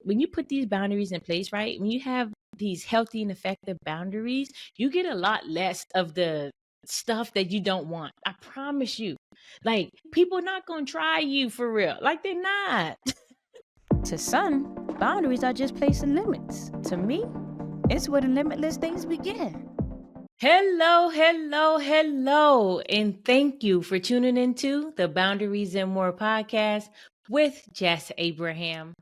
when you put these boundaries in place, right? When you have these healthy and effective boundaries, you get a lot less of the stuff that you don't want. I promise you. Like, people not gonna try you for real. Like, they're not. To some, boundaries are just placing limits. To me, it's where the limitless things begin. Hello, hello, hello. And thank you for tuning into the Boundaries and More podcast with Jess Abraham.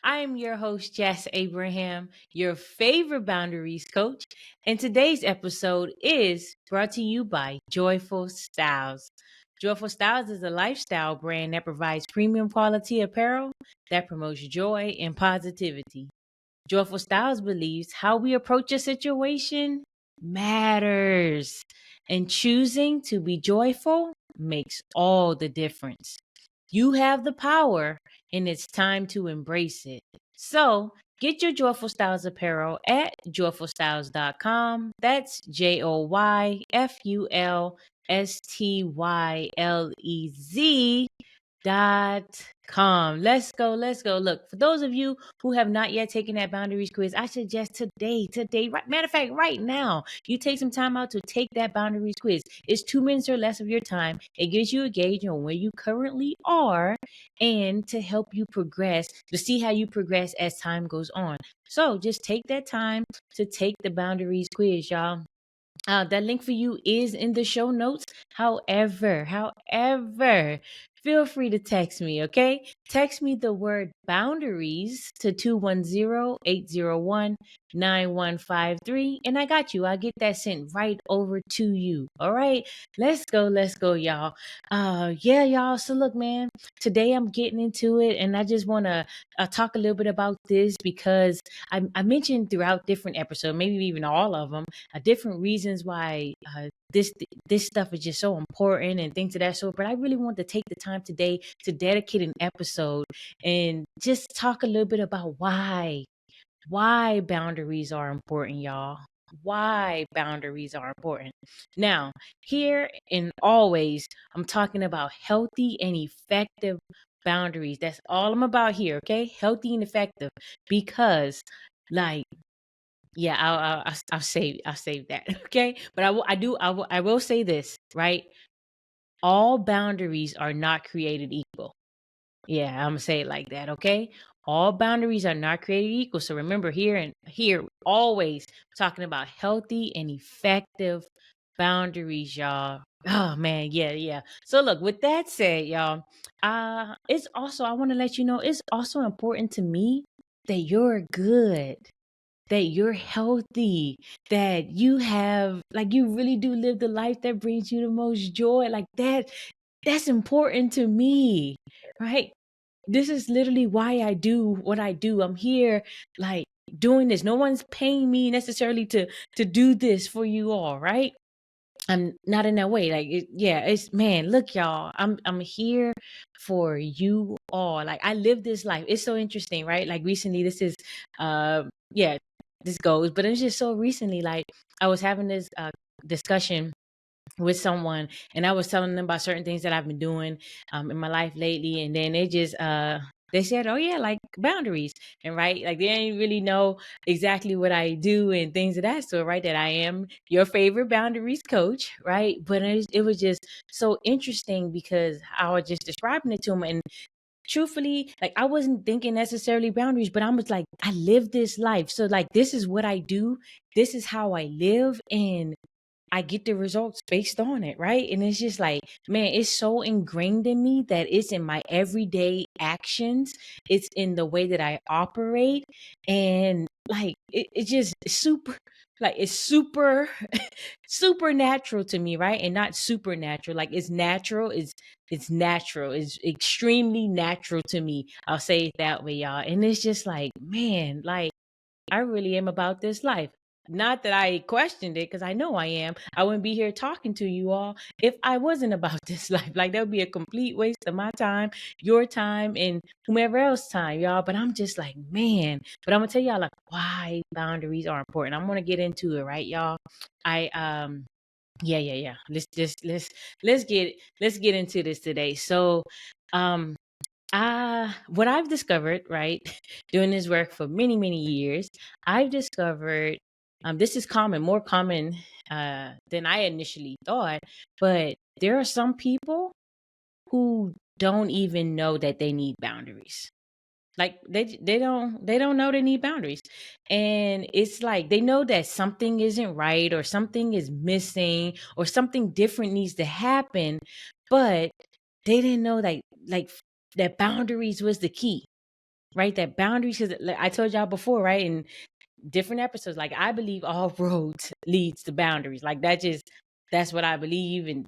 I am your host, Jess Abraham, your favorite boundaries coach. And today's episode is brought to you by Joyful Styles. Joyful Styles is a lifestyle brand that provides premium quality apparel that promotes joy and positivity. Joyful Styles believes how we approach a situation matters, and choosing to be joyful makes all the difference. You have the power, and it's time to embrace it. So, get your Joyful Styles apparel at joyfulstyles.com. That's JoyfulStylez.com. Let's go. Let's go. Look, for those of you who have not yet taken that boundaries quiz, I suggest today, right, matter of fact, right now, you take some time out to take that boundaries quiz. It's 2 minutes or less of your time. It gives you a gauge on where you currently are and to help you progress, to see how you progress as time goes on. So just take that time to take the boundaries quiz, y'all. That link for you is in the show notes. However, feel free to text me, okay? Text me the word boundaries to 210-801-9153, and I got you. I'll get that sent right over to you. All right. Let's go, y'all. Yeah, y'all. So look, man, today I'm getting into it, and I just want to talk a little bit about this because I mentioned throughout different episodes, maybe even all of them, different reasons why this stuff is just so important and things of that sort. But I really want to take the time today to dedicate an episode and just talk a little bit about why boundaries are important, y'all. Why boundaries are important. Now, here and always, I'm talking about healthy and effective boundaries. That's all I'm about here, okay? Healthy and effective, because, like, yeah, I'll save that, okay? But I will say this, right? All boundaries are not created equal. Yeah, I'm gonna say it like that, okay? All boundaries are not created equal. So remember, here always talking about healthy and effective boundaries, y'all. Oh man, yeah. So look, with that said, y'all, it's also, I want to let you know, it's also important to me that you're good, that you're healthy, that you have, like, you really do live the life that brings you the most joy. Like that's important to me, right? This is literally why I do what I do. I'm here, like, doing this. No one's paying me necessarily to do this for you all, right? I'm not in that way. Like, yeah, it's, man, look, y'all. I'm here for you all. Like, I live this life. It's so interesting, right? Like, recently, this is, yeah, this goes, but it's just so recently. Like, I was having this discussion with someone, and I was telling them about certain things that I've been doing in my life lately, and then they said, "Oh yeah, like boundaries," and right, like they didn't really know exactly what I do and things of that sort, right? That I am your favorite boundaries coach, right? But it was just so interesting because I was just describing it to them, and truthfully, like, I wasn't thinking necessarily boundaries, but I was like, I live this life, so like this is what I do, this is how I live, and I get the results based on it, right? And it's just like, man, it's so ingrained in me that it's in my everyday actions. It's in the way that I operate. And like, it's just super, like, it's super, super natural to me, right? And not supernatural. Like, it's natural. It's natural. It's extremely natural to me. I'll say it that way, y'all. And it's just like, man, like, I really am about this life. Not that I questioned it, because I know I am. I wouldn't be here talking to you all if I wasn't about this life. Like, that would be a complete waste of my time, your time, and whomever else's time, y'all. But I'm just like, man. But I'm gonna tell y'all, like, why boundaries are important. I'm gonna get into it, right, y'all? I yeah. Let's get into this today. So, um What I've discovered, right, doing this work for many, many years, I've discovered this is common, more common than I initially thought. But there are some people who don't even know that they need boundaries. Like they don't know they need boundaries. And it's like they know that something isn't right or something is missing or something different needs to happen, but they didn't know like that boundaries was the key, right? That boundaries, because like I told y'all before, right? In different episodes, like I believe all roads leads to boundaries. Like that's what I believe. And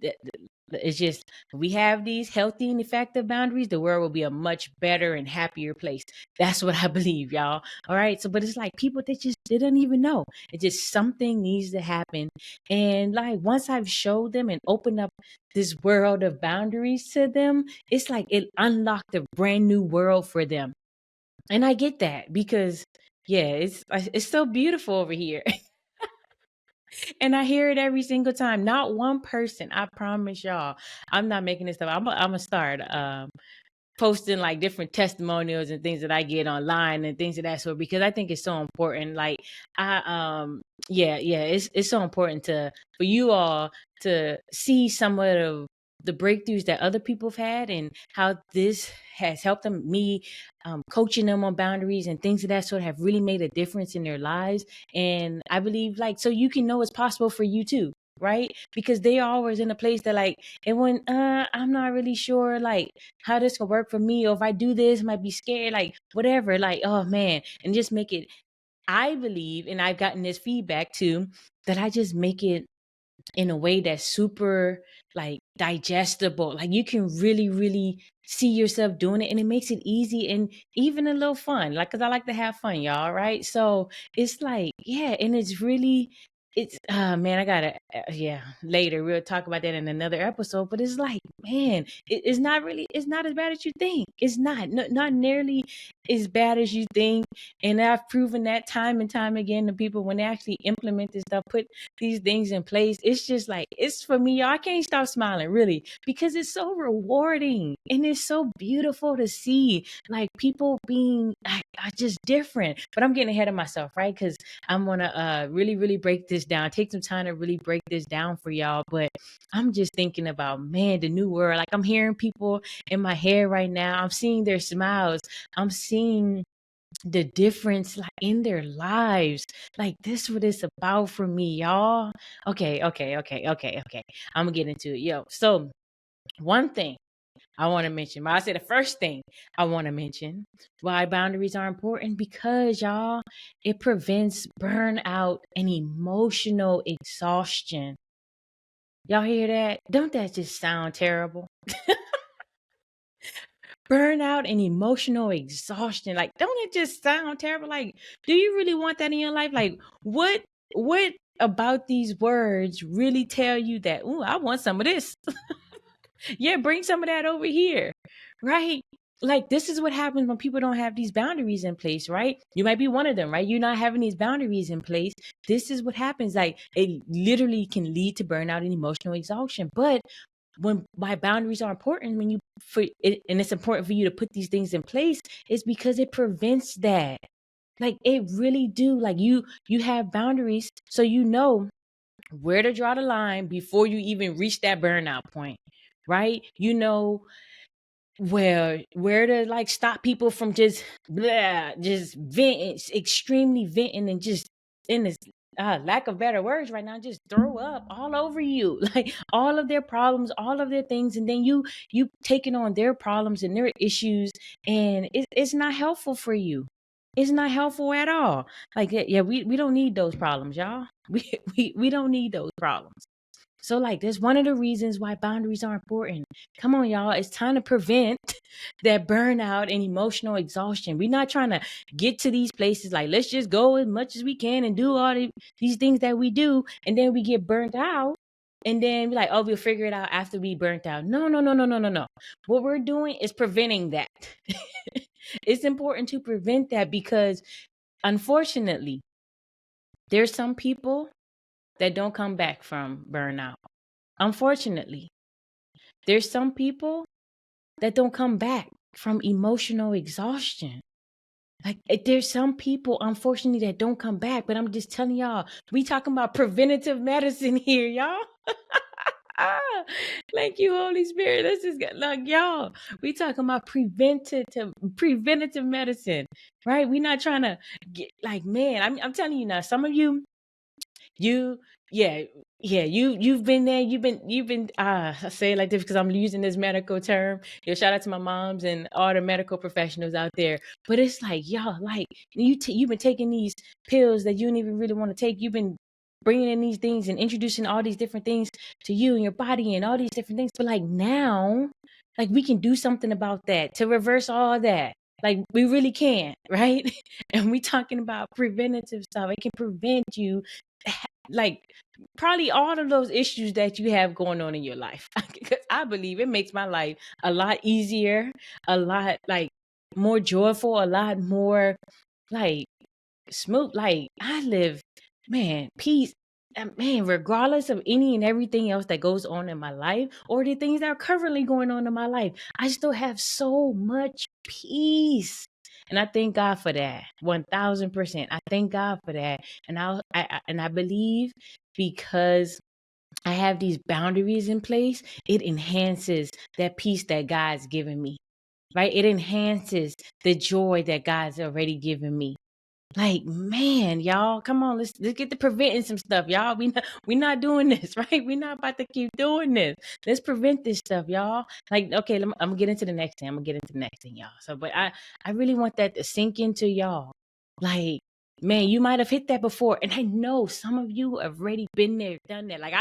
it's just, if we have these healthy and effective boundaries, the world will be a much better and happier place. That's what I believe, y'all. All right. So, but it's like people that just didn't even know. It just something needs to happen. And like once I've showed them and opened up this world of boundaries to them, it's like it unlocked a brand new world for them. And I get that because yeah, it's so beautiful over here. And I hear it every single time. Not one person, I promise y'all. I'm not making this up. I'm gonna start posting like different testimonials and things that I get online and things of that sort, because I think it's so important. Like I yeah, it's so important to for you all to see some of the breakthroughs that other people have had and how this has helped them. Me coaching them on boundaries and things of that sort have really made a difference in their lives. And I believe like so you can know it's possible for you too, right? Because they are always in a place that like, and when I'm not really sure like how this can work for me, or if I do this, I might be scared, like whatever, like oh man, and just make it. I believe, and I've gotten this feedback too, that I just make it in a way that's super like digestible. Like you can really, really see yourself doing it, and it makes it easy and even a little fun. Like, cause I like to have fun, y'all. Right. So it's like, yeah, and it's really, it's, man, I gotta, yeah, later we'll talk about that in another episode. But it's like, man, it's not really, it's not as bad as you think. It's not, not nearly as bad as you think. And I've proven that time and time again to people when they actually implement this stuff, put these things in place. It's just like, it's for me, y'all. I can't stop smiling really because it's so rewarding and it's so beautiful to see like people being are just different. But I'm getting ahead of myself, right? Because I'm gonna really, really break this down. Take some time to really break this down for y'all. But I'm just thinking about, man, the new world. Like I'm hearing people in my head right now. I'm seeing their smiles. I'm seeing the difference like in their lives. Like this what it's about for me, y'all. Okay. I'm gonna get into it. Yo, so one thing I want to mention, but I say the first thing I want to mention why boundaries are important, because y'all, it prevents burnout and emotional exhaustion. Y'all hear that? Don't that just sound terrible? Burnout and emotional exhaustion. Like, don't it just sound terrible? Like, do you really want that in your life? Like, what about these words really tell you that, ooh, I want some of this? Yeah, bring some of that over here. Right? Like, this is what happens when people don't have these boundaries in place, right? You might be one of them, right? You're not having these boundaries in place. This is what happens. Like, it literally can lead to burnout and emotional exhaustion. But when why boundaries are important, when you for it, and it's important for you to put these things in place, is because it prevents that. Like it really do. Like you have boundaries so you know where to draw the line before you even reach that burnout point, right? You know where to like stop people from just blah, just venting, extremely venting, and just in this lack of better words right now, just throw up all over you, like all of their problems, all of their things, and then you taking on their problems and their issues, and it's not helpful for you. It's not helpful at all. Like yeah, we don't need those problems, y'all. We don't need those problems. So, like, that's one of the reasons why boundaries are important. Come on, y'all. It's time to prevent that burnout and emotional exhaustion. We're not trying to get to these places like, let's just go as much as we can and do all these things that we do. And then we get burnt out. And then we're like, oh, we'll figure it out after we burnt out. No, no, no, no, no, no, no. What we're doing is preventing that. It's important to prevent that because, unfortunately, there's some people that don't come back from burnout. Unfortunately, there's some people that don't come back. from emotional exhaustion. Like there's some people, unfortunately, that don't come back. But I'm just telling y'all, we talking about preventative medicine here, y'all. Ah, thank you, Holy Spirit. This is like y'all. We talking about preventative medicine, right? We not trying to get like, man. I'm telling you now. Some of you, yeah, yeah, you've been there. You've been. I say it like this because I'm using this medical term. Shout out to my moms and all the medical professionals out there. But it's like y'all, like you've been taking these pills that you don't even really want to take. You've been bringing in these things and introducing all these different things to you and your body and all these different things. But like now, like we can do something about that to reverse all that. Like we really can, right? And we talking about preventative stuff. It can prevent you like probably all of those issues that you have going on in your life. Because I believe it makes my life a lot easier, a lot like more joyful, a lot more like smooth. Like I live, man, peace. Man, regardless of any and everything else that goes on in my life or the things that are currently going on in my life, I still have so much peace. And I thank God for that. 1000%. I thank God for that. And I believe because I have these boundaries in place, it enhances that peace that God's given me. Right? It enhances the joy that God's already given me. Like, man, y'all, come on, let's get to preventing some stuff, y'all. We not doing this, right? We not about to keep doing this. Let's prevent this stuff, y'all. Like, okay, I'm gonna get into the next thing. I'm gonna get into the next thing, y'all. So, but I really want that to sink into y'all. Like, man, you might have hit that before, and I know some of you have already been there, done that. Like,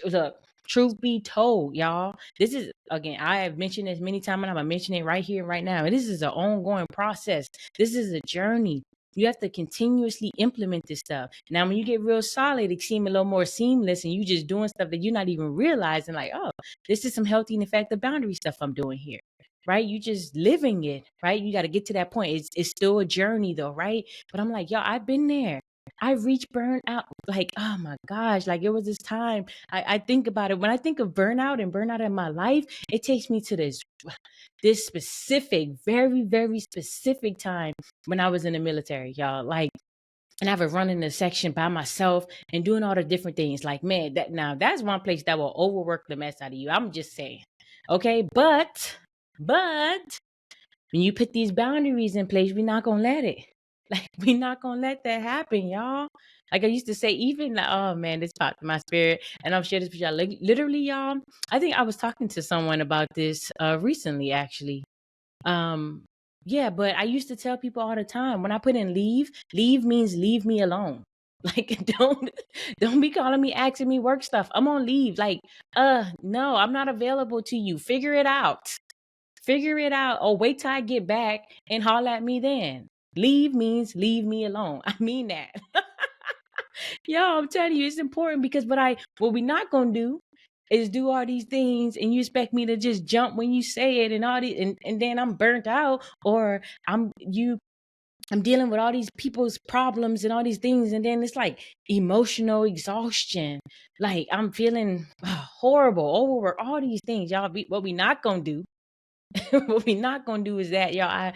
look, truth be told, y'all, this is again, I have mentioned this many times and I'm gonna mention it right here, right now. And this is an ongoing process. This is a journey. You have to continuously implement this stuff. Now, when you get real solid, it seems a little more seamless and you just doing stuff that you're not even realizing, like, oh, this is some healthy and effective boundary stuff I'm doing here. Right? You just living it, right? You got to get to that point. It's still a journey though, right? But I'm like, yo, I've been there. I reached burnout. Like, oh my gosh, like it was this time. I think about it. When I think of burnout in my life, it takes me to this specific, very, very specific time when I was in the military, y'all. Like, and I was running the section by myself and doing all the different things. Like, man, that's one place that will overwork the mess out of you. I'm just saying. Okay. But when you put these boundaries in place, we're not gonna let it. Like we're not gonna let that happen, y'all. Like I used to say, even oh man, this popped in my spirit, and I'm sharing this with y'all. Like, literally, y'all. I think I was talking to someone about this recently, actually. Um, yeah, but I used to tell people all the time when I put in leave means leave me alone. Like don't be calling me asking me work stuff. I'm on leave. Like, no, I'm not available to you. Figure it out. Figure it out or wait till I get back and holler at me then. Leave means leave me alone. I mean that. Yo, I'm telling you, it's important because what we not gonna do is do all these things and you expect me to just jump when you say it and all these and then I'm burnt out or I'm dealing with all these people's problems and all these things and then it's like emotional exhaustion. Like I'm feeling horrible, overwork, all these things. Y'all what we not gonna do what we not gonna do is that, y'all.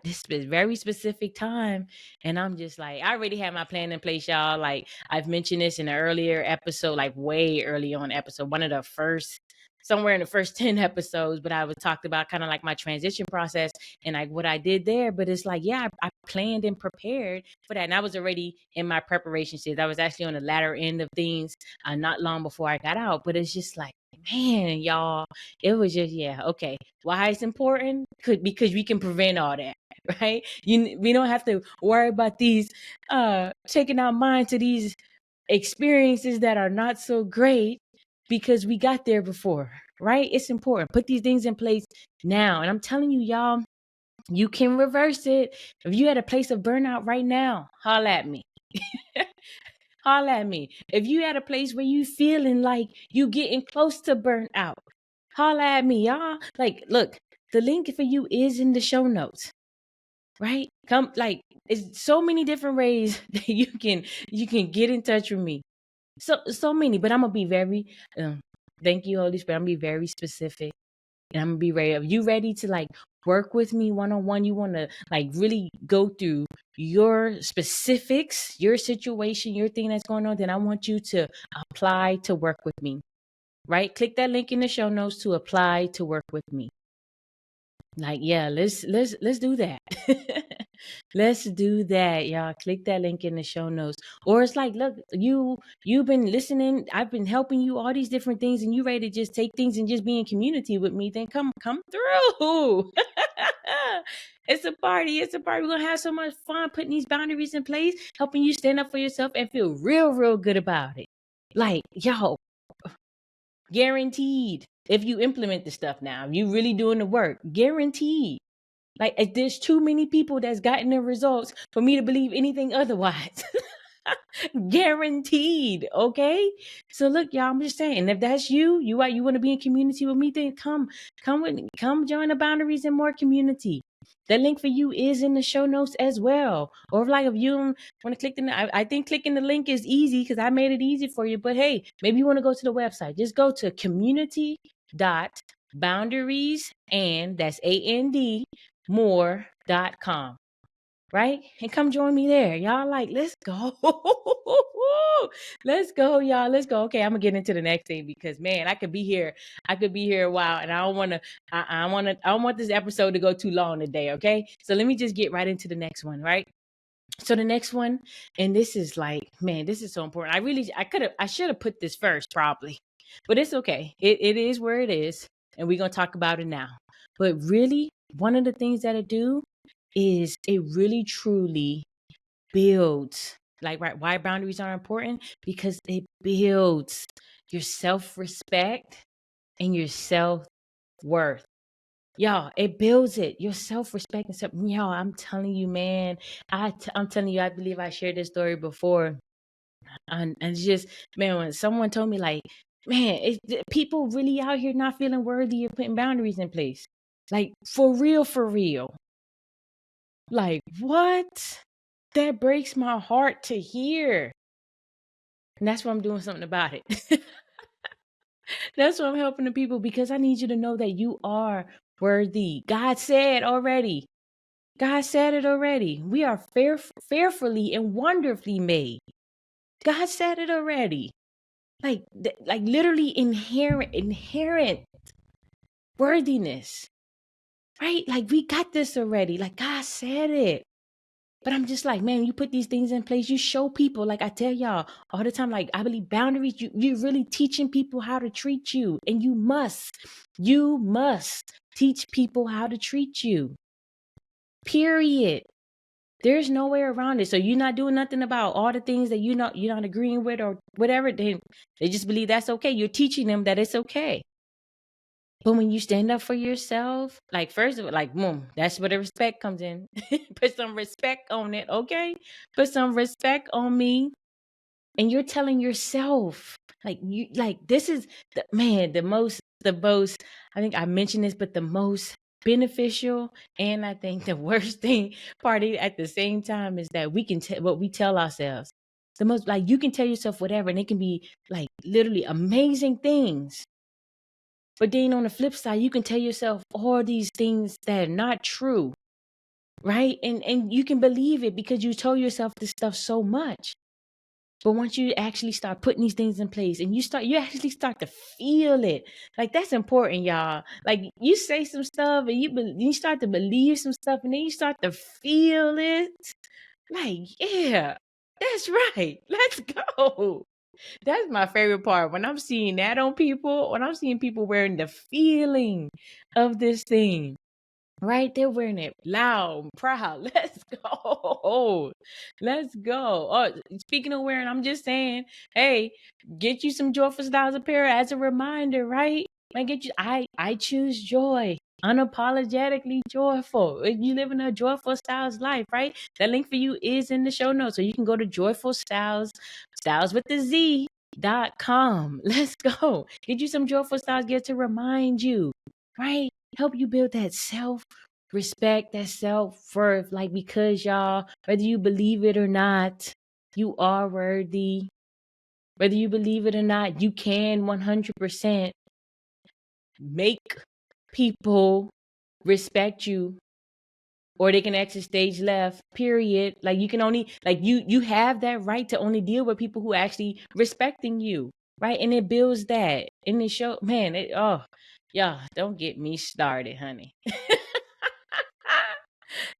This is very specific time, and I'm just like, I already have my plan in place, y'all. Like I've mentioned this in an earlier episode, like way early on episode, one of the first, somewhere in the first 10 episodes. But I was talked about kind of like my transition process and like what I did there. But it's like, yeah, I planned and prepared for that, and I was already in my preparation stage. I was actually on the latter end of things, not long before I got out. But it's just like, man, y'all, it was just, yeah, okay. Why it's important? Because we can prevent all that, right? We don't have to worry about these taking our mind to these experiences that are not so great because we got there before, right? It's important. Put these things in place now. And I'm telling you, y'all, you can reverse it. If you at a place of burnout right now, holla at me. Holla at me. If you at a place where you feeling like you getting close to burnt out, holla at me, y'all. Like, look, the link for you is in the show notes, right? Come, like, it's so many different ways that you can get in touch with me. So many, but I'm gonna be very. Thank you, Holy Spirit. I'm gonna be very specific. and I'm gonna be ready. Are you ready to like work with me one-on-one? You want to like really go through your specifics, your situation, your thing that's going on, then I want you to apply to work with me. Right? Click that link in the show notes to apply to work with me. Like, yeah, let's do that. Let's do that, y'all. Click that link in the show notes. Or it's like, look, you've been listening. I've been helping you all these different things, and you ready to just take things and just be in community with me. Then come through. It's a party. It's a party. We're gonna have so much fun putting these boundaries in place, helping you stand up for yourself and feel real good about it. Like, yo, guaranteed. If you implement the stuff now, if you really doing the work, guaranteed. Like, there's too many people that's gotten the results for me to believe anything otherwise. Guaranteed. Okay. So look, y'all, I'm just saying, if that's you want to be in community with me, then come join the Boundaries and More community. The link for you is in the show notes as well. Or if you want to click I think clicking the link is easy because I made it easy for you. But hey, maybe you want to go to the website. Just go to community.boundaries, and that's AND more.com. Right? And come join me there. Y'all like, let's go. Let's go, y'all. Let's go. Okay, I'm gonna get into the next thing because man, I could be here a while, and I don't wanna I don't want this episode to go too long today, okay? So let me just get right into the next one, right? So the next one, and this is like, man, this is so important. I should have put this first probably, but it's okay. It is where it is, and we're gonna talk about it now. But really, one of the things that it do is it really truly builds, like, right, why boundaries are important, because it builds your self-respect and your self-worth. Y'all, it builds it, your self-respect and stuff. Y'all, I'm telling you, man, I'm telling you, I believe I shared this story before. And it's just, man, when someone told me, like, man, people really out here not feeling worthy of putting boundaries in place. Like, for real, for real. Like, what? That breaks my heart to hear. And that's why I'm doing something about it. That's why I'm helping the people, because I need you to know that you are worthy. God said already. God said it already. We are fearfully and wonderfully made. God said it already. Like literally inherent worthiness. Right? Like, we got this already. Like, God said it. But I'm just like, man, you put these things in place, you show people, like I tell y'all all the time, like, I believe boundaries, you're really teaching people how to treat you. And you must teach people how to treat you. Period. There's no way around it. So you're not doing nothing about all the things that you're not agreeing with or whatever. Then they just believe that's okay. You're teaching them that it's okay. But when you stand up for yourself, like, first of all, like, boom, that's where the respect comes in. Put some respect on it, okay? Put some respect on me. And you're telling yourself, this is the most, I think I mentioned this, but the most beneficial, and I think the worst thing party at the same time, is that we can tell what we tell ourselves. The most, like, you can tell yourself whatever, and it can be like literally amazing things. But then on the flip side, you can tell yourself all these things that are not true, right? And you can believe it because you told yourself this stuff so much. But once you actually start putting these things in place and you actually start to feel it. Like, that's important, y'all. Like, you say some stuff and you start to believe some stuff, and then you start to feel it. Like, yeah, that's right. Let's go. That's my favorite part. When I'm seeing that on people, when I'm seeing people wearing the feeling of this thing, right? They're wearing it loud and proud. Let's go. Let's go. Oh, speaking of wearing, I'm just saying, hey, get you some Joyful Styles apparel as a reminder, right? I choose joy. Unapologetically joyful. If you live in a Joyful Styles life, right? That link for you is in the show notes. So you can go to Joyful Styles with the Z.com. Let's go. Get you some Joyful Styles gear to remind you, right? Help you build that self-respect, that self-worth. Like, because y'all, whether you believe it or not, you are worthy. Whether you believe it or not, you can 100% make people respect you or they can exit stage left, period. Like you can only like you have that right to only deal with people who actually respecting you, right? And it builds that. And it show man, yeah, don't get me started, honey.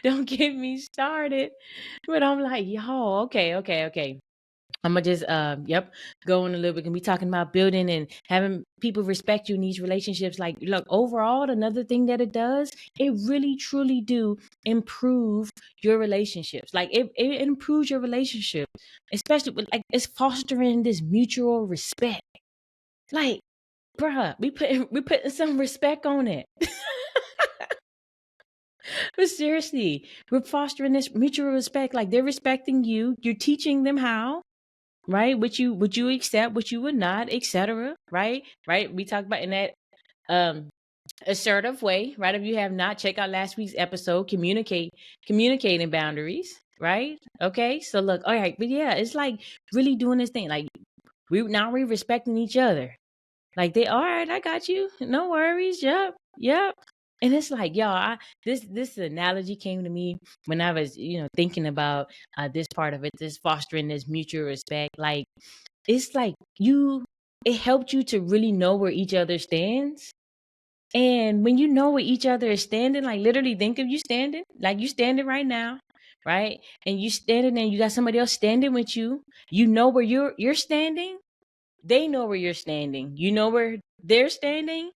Don't get me started. But I'm like, yo, okay. I'm gonna just go on a little bit and be talking about building and having people respect you in these relationships. Like, look, overall, another thing that it does, it really truly do improve your relationships. Like it improves your relationship, especially with like it's fostering this mutual respect. Like, bruh, we putting some respect on it. But seriously, we're fostering this mutual respect. Like they're respecting you. You're teaching them how, right? Would you accept, what you would not, etc. Right. We talked about in that um assertive way, right? If you have not, check out last week's episode, communicating boundaries, right? Okay, so look, all right, but yeah, it's like really doing this thing. Like we're respecting each other. Like they, all right, I got you. No worries. Yep. And it's like, y'all, this analogy came to me when I was, thinking about this part of it, this fostering this mutual respect. Like it's like it helped you to really know where each other stands. And when you know where each other is standing, like literally think of you standing, like you standing right now, right? And you standing and you got somebody else standing with you. You know where you're standing, they know where you're standing. You know where they're standing,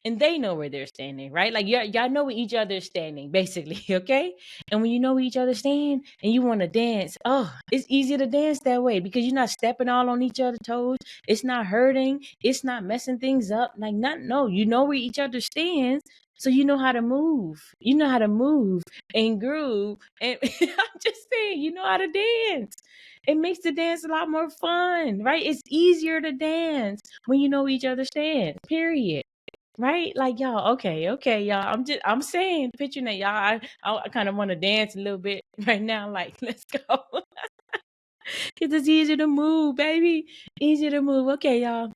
and they know where they're standing, right? Like y'all know where each other's standing, basically, okay? And when you know where each other stand and you want to dance, oh, it's easier to dance that way because you're not stepping all on each other's toes. It's not hurting. It's not messing things up. Like not no, you know where each other stands. So you know how to move. You know how to move and groove. And I'm just saying, you know how to dance. It makes the dance a lot more fun, right? It's easier to dance when you know each other stands, period. Right? Like y'all, okay, y'all. I'm saying, picturing that, y'all. I kind of want to dance a little bit right now. Like, let's go. Cause it's easier to move, baby. Easier to move. Okay, y'all.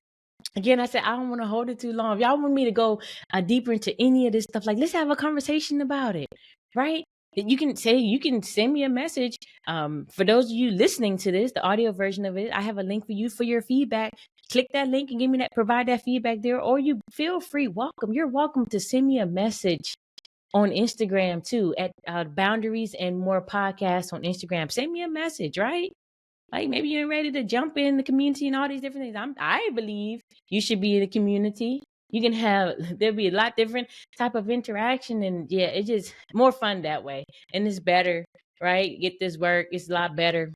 Again, I said I don't want to hold it too long. If y'all want me to go deeper into any of this stuff, like let's have a conversation about it, right? You can send me a message. For those of you listening to this, the audio version of it, I have a link for you for your feedback. Click that link and provide that feedback there, or you feel free. You're welcome to send me a message on Instagram too at Boundaries and More Podcast on Instagram. Send me a message, right? Like maybe you're ready to jump in the community and all these different things. I believe you should be in the community. You can have there'll be a lot different type of interaction, and yeah, it's just more fun that way. And it's better, right? Get this work, it's a lot better.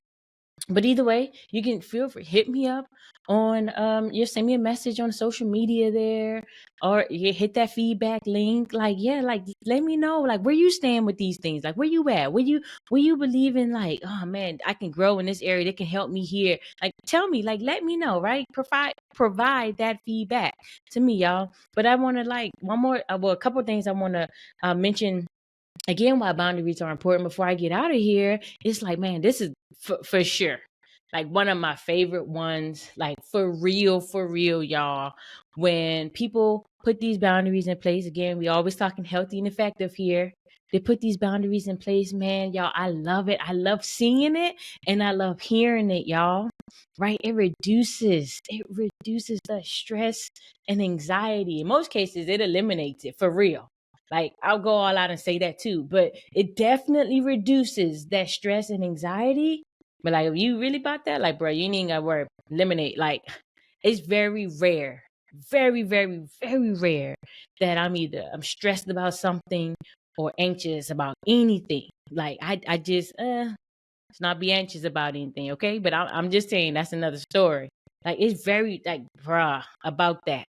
But either way, you can feel free hit me up on you send me a message on social media there, or you hit that feedback link. Like yeah, like let me know like where you stand with these things. Like where you at, where you believe in, like, oh man, I can grow in this area that can help me here. Like tell me, like let me know, right? Provide that feedback to me, y'all. But I want to like one more well, a couple of things I want to mention again why boundaries are important before I get out of here. It's like, man, this is for sure like one of my favorite ones, like for real, y'all. When people put these boundaries in place, again, we always talking healthy and effective here. They put these boundaries in place, man, y'all. I love it. I love seeing it and I love hearing it, y'all. Right? It reduces the stress and anxiety. In most cases, it eliminates it for real. Like I'll go all out and say that too, but it definitely reduces that stress and anxiety. But like if you really about that, like bro, you ain't gotta worry. Eliminate. Like it's very rare, very rare that I'm stressed about something or anxious about anything. Like I just let's not be anxious about anything, okay? But I'm just saying that's another story. Like it's very like bruh about that.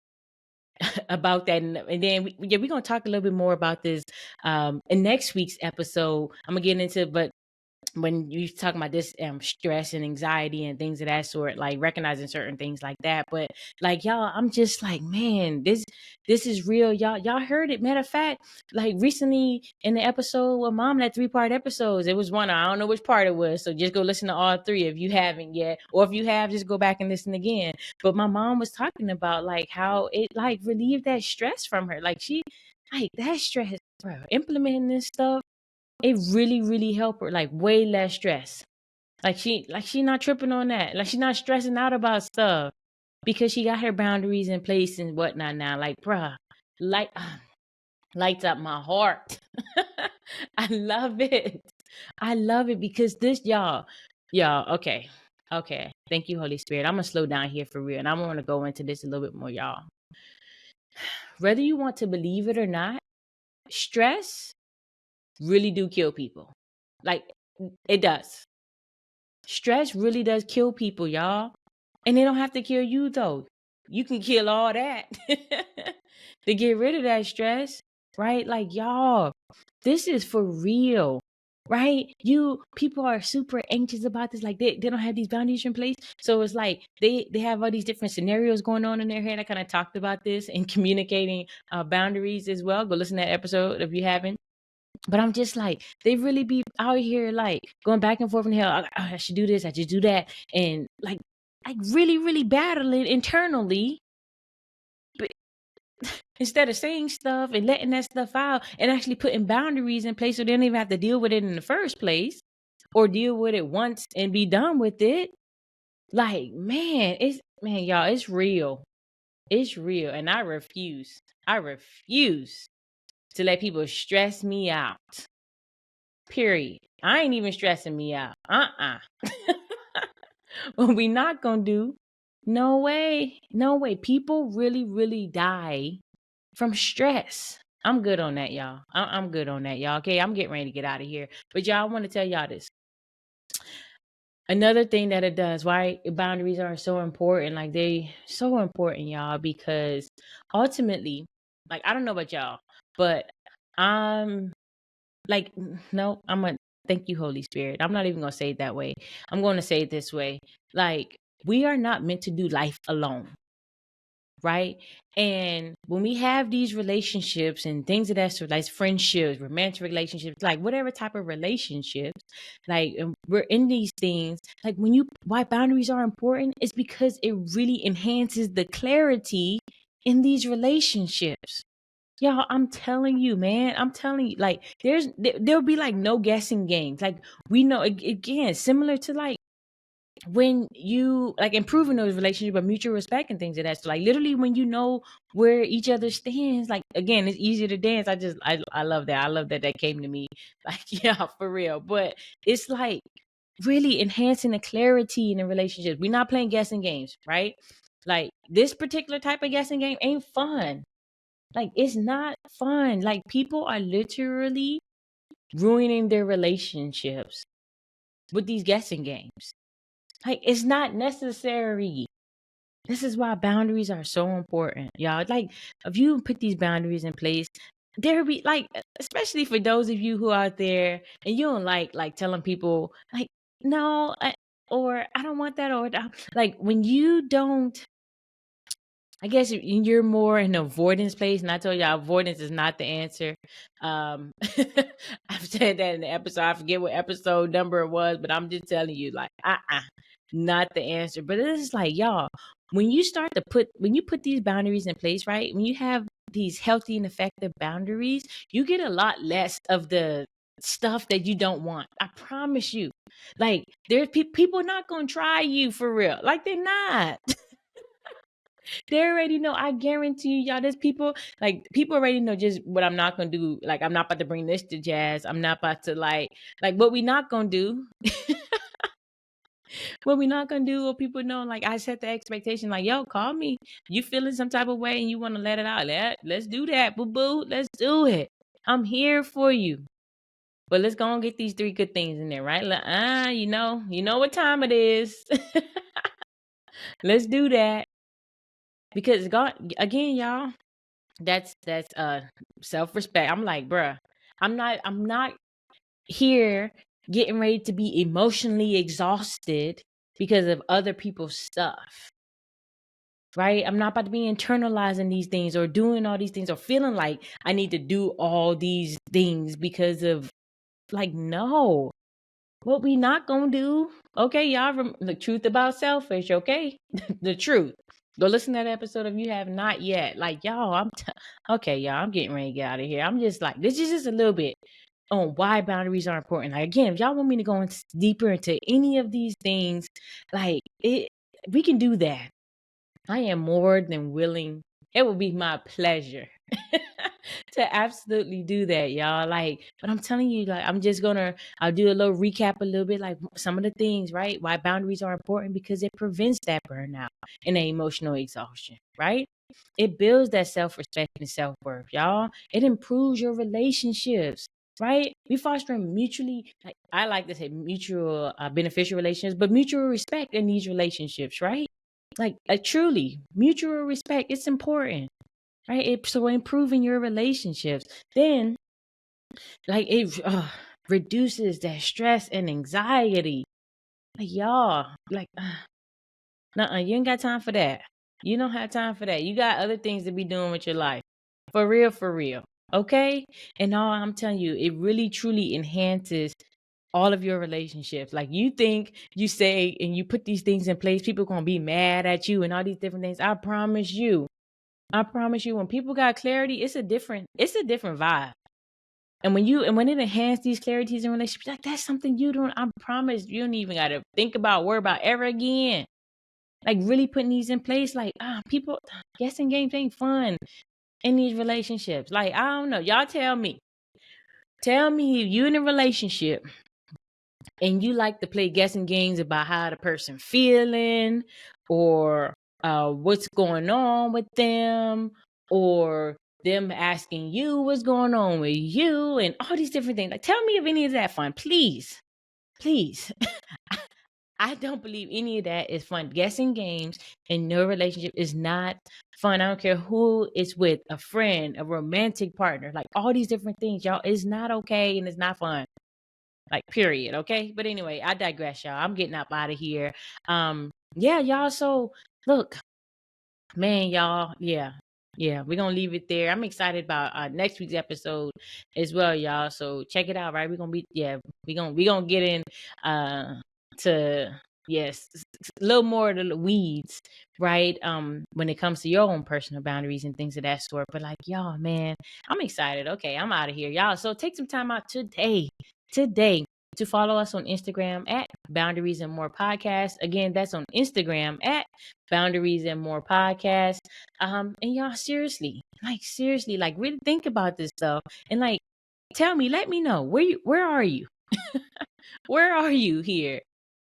About that, and then we're gonna talk a little bit more about this in next week's episode. I'm gonna get into, but when you talk about this stress and anxiety and things of that sort, like recognizing certain things like that. But like y'all, I'm just like, man, this is real. Y'all heard it. Matter of fact, like recently in the episode with mom, that 3-part episodes, it was one, I don't know which part it was, so just go listen to all three if you haven't yet, or if you have, just go back and listen again. But my mom was talking about like how it like relieved that stress from her. Like Like that stress, bro. Implementing this stuff, it really, really helped her. Like way less stress. She not tripping on that. Like she not stressing out about stuff because she got her boundaries in place and whatnot now. Like, bruh, like lights up my heart. I love it. I love it because this y'all, okay. Okay. Thank you, Holy Spirit. I'm gonna slow down here for real. And I want to go into this a little bit more, y'all. Whether you want to believe it or not, stress really do kill people. Like it does. Stress really does kill people, y'all. And they don't have to kill you though. You can kill all that to get rid of that stress, right? Like y'all, this is for real, right? You people are super anxious about this. Like they don't have these boundaries in place. So it's like they have all these different scenarios going on in their head. I kind of talked about this in communicating boundaries as well. Go listen to that episode if you haven't. But I'm just like, they really be out here like going back and forth in hell. I should do this, I should do that, and like really, really battling internally. But instead of saying stuff and letting that stuff out and actually putting boundaries in place so they don't even have to deal with it in the first place or deal with it once and be done with it. Like, man, y'all, it's real. It's real. And I refuse to let people stress me out. Period. I ain't even stressing me out. What we not gonna do? No way. No way. People really, really die from stress. I'm good on that, y'all. I'm good on that, y'all. Okay, I'm getting ready to get out of here. But y'all, I want to tell y'all this. Another thing that it does, why boundaries are so important, like they so important, y'all, because ultimately, like I don't know about y'all, but I'm like, no, I'm gonna thank you, Holy Spirit. I'm not even gonna say it that way. I'm gonna say it this way. Like, we are not meant to do life alone, right? And when we have these relationships and things of that sort, like friendships, romantic relationships, like whatever type of relationships, like we're in these things, like why boundaries are important is because it really enhances the clarity in these relationships. Y'all, I'm telling you, man. I'm telling you, like, there'll be like no guessing games. Like, we know again, similar to like when you like improving those relationships, but mutual respect and things of that. So, like, literally, when you know where each other stands, like, again, it's easier to dance. I love that. I love that that came to me. Like, yeah, for real. But it's like really enhancing the clarity in the relationship. We're not playing guessing games, right? Like, this particular type of guessing game ain't fun. Like, it's not fun. Like, people are literally ruining their relationships with these guessing games. Like, it's not necessary. This is why boundaries are so important, y'all. Like, if you put these boundaries in place, there be like, especially for those of you who out there and you don't like telling people like, no, or I don't want that, or like when you don't. I guess you're more in the avoidance place, and I told y'all avoidance is not the answer. I've said that in the episode. I forget what episode number it was, but I'm just telling you, like, not the answer. But it's like, y'all, when you put these boundaries in place, right? When you have these healthy and effective boundaries, you get a lot less of the stuff that you don't want. I promise you. Like, there's people not gonna try you for real. Like, they're not. They already know. I guarantee you, y'all. There's people already know just what I'm not gonna do. Like, I'm not about to bring this to jazz. I'm not about to like what we not gonna do. What we not gonna do. What people know. Like, I set the expectation. Like, yo, call me. You feeling some type of way and you want to let it out. Let's do that, boo boo. Let's do it. I'm here for you. But let's go and get these three good things in there, right? Like, you know what time it is. Let's do that. Because God, again, y'all, that's self-respect. I'm like, bruh, I'm not here getting ready to be emotionally exhausted because of other people's stuff. Right? I'm not about to be internalizing these things or doing all these things or feeling like I need to do all these things because of like, no. What we not gonna do? Okay, y'all, the truth about selfish, okay? The truth. Go listen to that episode if you have not yet. Like, y'all, okay, y'all, I'm getting ready to get out of here. I'm just like, this is just a little bit on why boundaries are important. Like, again, if y'all want me to go deeper into any of these things, like, we can do that. I am more than willing. It will be my pleasure to absolutely do that, y'all. Like, but I'm telling you, like, I'll do a little recap a little bit, like some of the things, right? Why boundaries are important because it prevents that burnout and that emotional exhaustion, right? It builds that self respect and self worth, y'all. It improves your relationships, right? We fostering mutually, like, I like to say mutual beneficial relationships, but mutual respect in these relationships, right? Like, truly mutual respect, it's important, right? So improving your relationships, then like it reduces that stress and anxiety. Like, y'all, like, nuh-uh, you ain't got time for that. You don't have time for that. You got other things to be doing with your life, for real, for real. Okay. And all I'm telling you, it really truly enhances all of your relationships. Like, you think you say and you put these things in place, people gonna be mad at you and all these different things. I promise you, when people got clarity, it's a different vibe. And when it enhances these clarities in relationships, like, that's something you don't, I promise you don't even gotta think about, worry about ever again. Like, really putting these in place, like, people, guessing games ain't fun in these relationships. Like, I don't know. Y'all tell me. Tell me if you in a relationship and you like to play guessing games about how the person feeling, or what's going on with them, or them asking you what's going on with you, and all these different things. Like, tell me if any of that fun, please. Please. I don't believe any of that is fun. Guessing games in no relationship is not fun. I don't care who it's with, a friend, a romantic partner, like all these different things, y'all. It's not okay and it's not fun. Like, period. Okay. But anyway, I digress, y'all. I'm getting up out of here. Yeah, y'all. So look, man, y'all, yeah, we're gonna leave it there. I'm excited about next week's episode as well, y'all. So check it out, right? We're gonna be, yeah, we gonna get in to, yes, a little more of the weeds, right? When it comes to your own personal boundaries and things of that sort. But like, y'all, man, I'm excited. Okay, I'm out of here, y'all. So take some time out today to follow us on Instagram at Boundaries and More Podcast. Again, that's on Instagram at Boundaries and More Podcast. And y'all, seriously, like, really think about this stuff and, like, tell me, let me know where are you? Where are you here?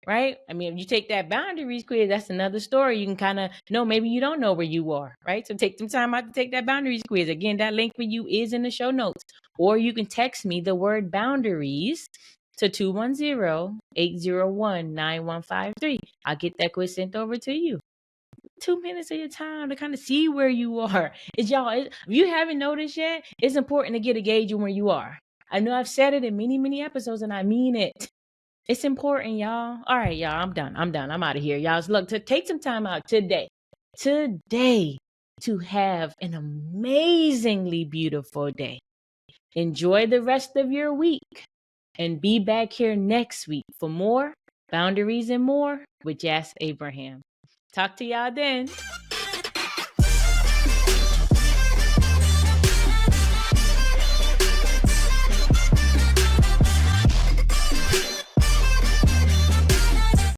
Right? I mean, if you take that boundaries quiz, that's another story. You can kind of know, maybe you don't know where you are, right? So take some time out to take that boundaries quiz. Again, that link for you is in the show notes. Or you can text me the word boundaries to 210-801-9153. I'll get that quiz sent over to you. 2 minutes of your time to kind of see where you are. If you haven't noticed yet, it's important to get a gauge on where you are. I know I've said it in many, many episodes, and I mean it. It's important, y'all. All right, y'all. I'm done. I'm out of here, y'all. So look, to take some time out today, to have an amazingly beautiful day. Enjoy the rest of your week and be back here next week for more Boundaries and More with Jas Abraham. Talk to y'all then.